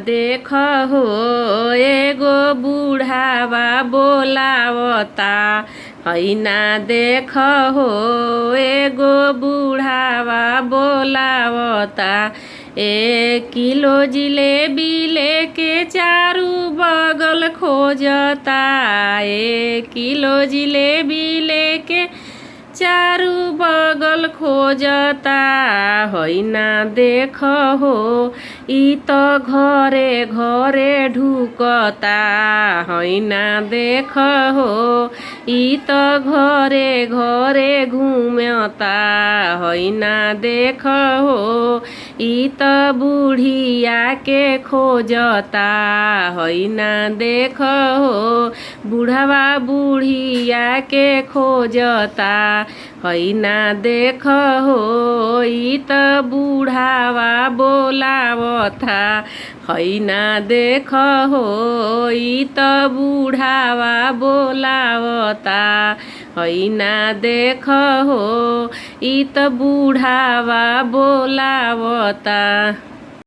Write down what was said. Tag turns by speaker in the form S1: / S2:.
S1: देख हो एगो बूढ़ावा बोलावता हैना देख हो एगो बूढ़ावा बोलावता। 1 किलो जिलेबी लेके चारू बगल खोजता। 1 किलो जिलेबी लेके चारू बगल खोजता हैना देख हो ई त घरे घरे ढुकता। हैना देख हो ई त घरे घरे घूमता। हैना देख हो ई त बुढ़िया के खोजता। हैना देख हो बुढ़वा बुढ़िया के खोजता। हैना देख हो ई त बूढ़ावा बोलावता। हैना देख हो ई त बूढ़ावा बोलावता। हैना देख हो ई त बूढ़ावा बोलावता।